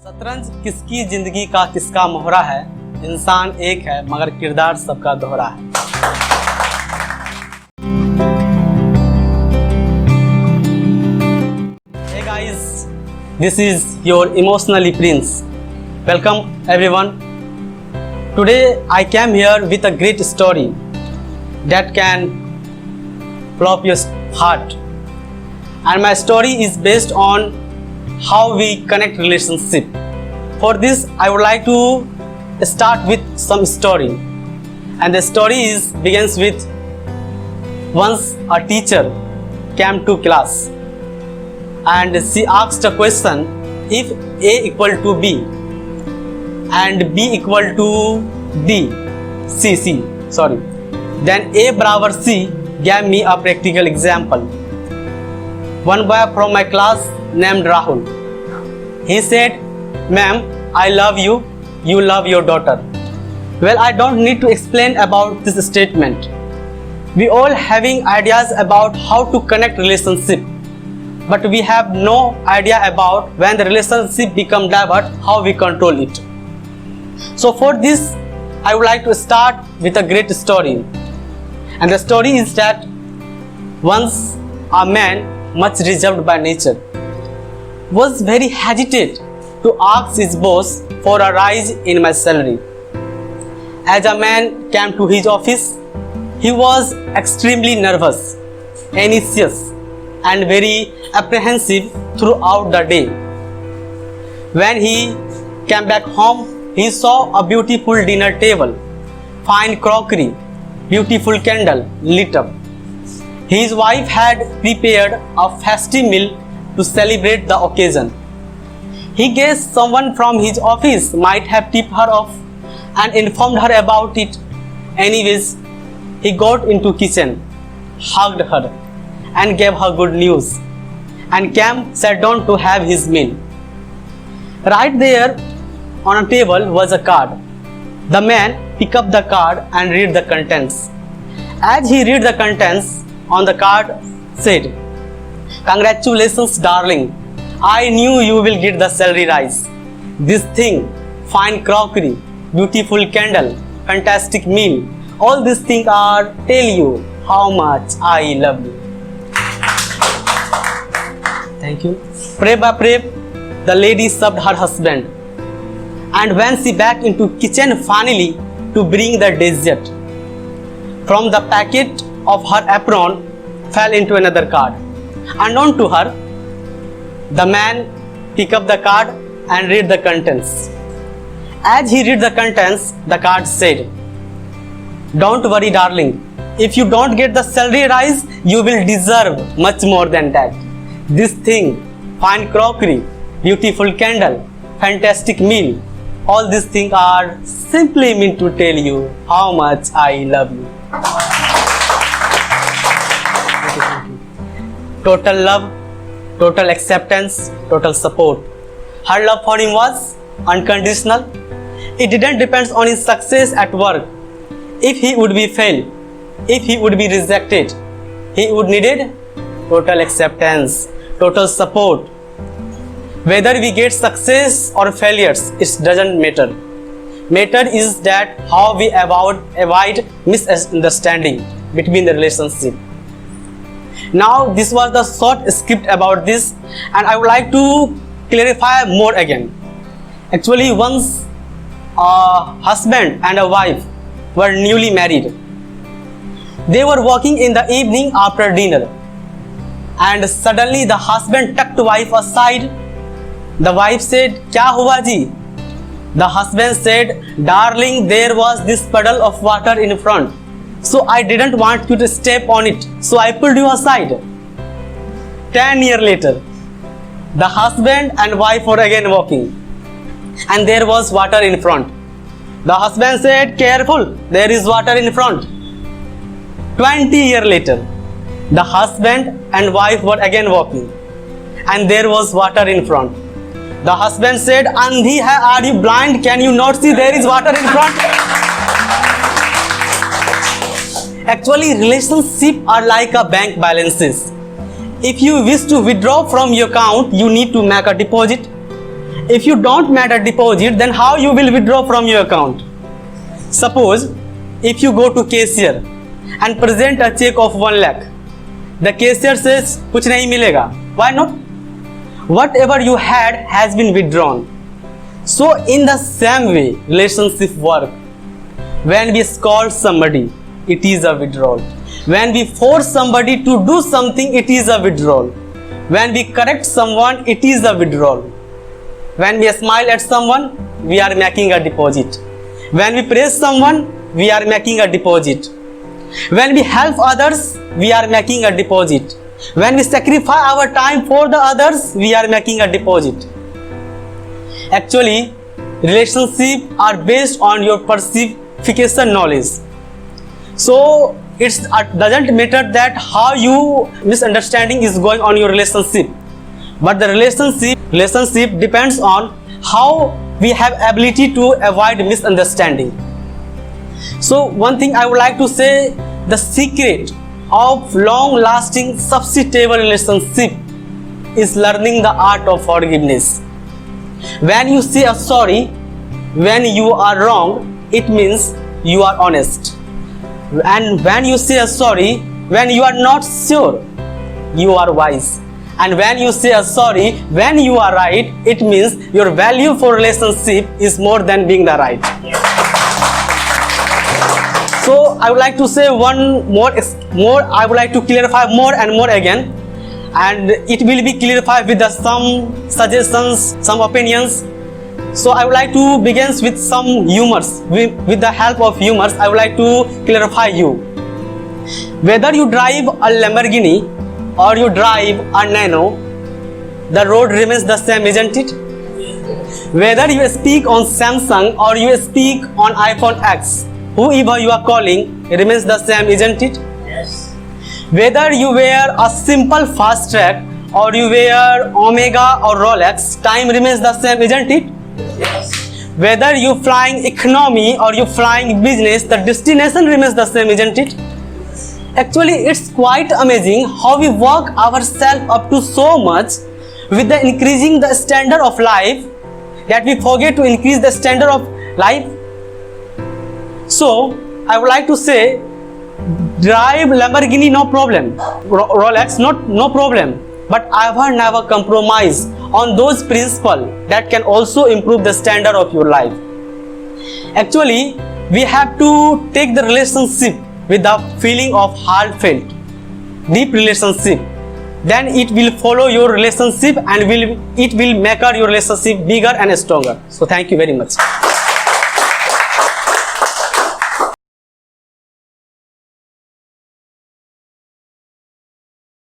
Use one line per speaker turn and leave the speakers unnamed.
शतरंज किसकी जिंदगी का किसका मोहरा है, इंसान एक है मगर किरदार सबका दोहरा है। Hey guys, this is your emotionally prince. Welcome everyone. Today I came here with a great story that can blow up your heart. And my story is based on how we connect relationship. For this I would like to start with some story, and the story begins with once a teacher came to class and she asked a question: if A equal to B and B equal to C, then A barabar C gave me a practical example. One boy from my class named Rahul, he said, "Ma'am, I love you, you love your daughter." Well, I don't need to explain about this statement. We all having ideas about how to connect relationship, but we have no idea about when the relationship become divert, how we control it. So for this, I would like to start with a great story. And the story is that once a man, much reserved by nature, was very hesitant to ask his boss for a rise in my salary. As a man came to his office, he was extremely nervous, anxious, and very apprehensive throughout the day. When he came back home, he saw a beautiful dinner table, fine crockery, beautiful candle lit up. His wife had prepared a festive meal to celebrate the occasion. He guessed someone from his office might have tipped her off and informed her about it. Anyways, he got into kitchen, hugged her and gave her good news, and came sat down to have his meal. Right there on a table was a card. The man picked up the card and read the contents. As he read the contents, on the card said, "Congratulations, darling. I knew you will get the salary rise. This thing, fine crockery, beautiful candle, fantastic meal, all these things are tell you how much I love you." Thank you. Pray by pray, the lady served her husband, and when she back into kitchen finally to bring the dessert, from the packet of her apron fell into another card. Unknown to her, the man picked up the card and read the contents. As he read the contents, the card said, "Don't worry, darling. If you don't get the salary rise, you will deserve much more than that. This thing, fine crockery, beautiful candle, fantastic meal, all these things are simply meant to tell you how much I love you." Total love, total acceptance, total support. Her love for him was unconditional. It didn't depend on his success at work. If he would be failed, if he would be rejected, he would needed total acceptance, total support. Whether we get success or failures, it doesn't matter. Matter is that how we avoid misunderstanding between the relationship. Now this was the short script about this, and I would like to clarify more again. Actually, once a husband and a wife were newly married. They were walking in the evening after dinner, and suddenly the husband tucked the wife aside. The wife said, "Kya hua ji?" The husband said, "Darling, there was this puddle of water in front. So I didn't want you to step on it, so I pulled you aside." 10 years later, the husband and wife were again walking, and there was water in front. The husband said, "Careful, there is water in front." 20 years later, the husband and wife were again walking, and there was water in front. The husband said, "Andhi hai, are you blind? Can you not see there is water in front?" Actually, relationships are like a bank balances. If you wish to withdraw from your account, you need to make a deposit. if you don't make a deposit, then how you will withdraw from your account? Suppose if you go to cashier and present a check of 1 lakh, the cashier says कुछ नहीं मिलेगा. Why not? Whatever you had has been withdrawn. So in the same way, relationship work. When we scold somebody, it is a withdrawal. When we force somebody to do something, it is a withdrawal. When we correct someone, it is a withdrawal. When we smile at someone, we are making a deposit. When we praise someone, we are making a deposit. When we help others, we are making a deposit. When we sacrifice our time for the others, we are making a deposit. Actually, relationships are based on your perception knowledge. So it doesn't matter that how you misunderstanding is going on your relationship, but the relationship depends on how we have ability to avoid misunderstanding. So one thing I would like to say, the secret of long-lasting sustainable relationship is learning the art of forgiveness. When you say a sorry when you are wrong, it means you are honest. And when you say a sorry when you are not sure, you are wise. And when you say a sorry when you are right, it means your value for relationship is more than being the right. So I would like to say one more. I would like to clarify more and more again, and it will be clarified with some suggestions, some opinions. So I would like to begin with some humors. With the help of humors, I would like to clarify you. Whether you drive a Lamborghini or you drive a Nano, the road remains the same, isn't it? Whether you speak on Samsung or you speak on iPhone X, whoever you are calling remains the same, isn't it?
Yes.
Whether you wear a simple fast track or you wear Omega or Rolex, time remains the same, isn't it?
Yes.
Whether you flying economy or you flying business, the destination remains the same, isn't it? Actually, it's quite amazing how we work ourselves up to so much with the increasing the standard of life that we forget to increase the standard of life. So I would like to say, drive Lamborghini, no problem. Rolex, no problem. But I will never compromise on those principles that can also improve the standard of your life. Actually, we have to take the relationship with the feeling of heartfelt, deep relationship. Then it will follow your relationship and it will make your relationship bigger and stronger. So thank you very much.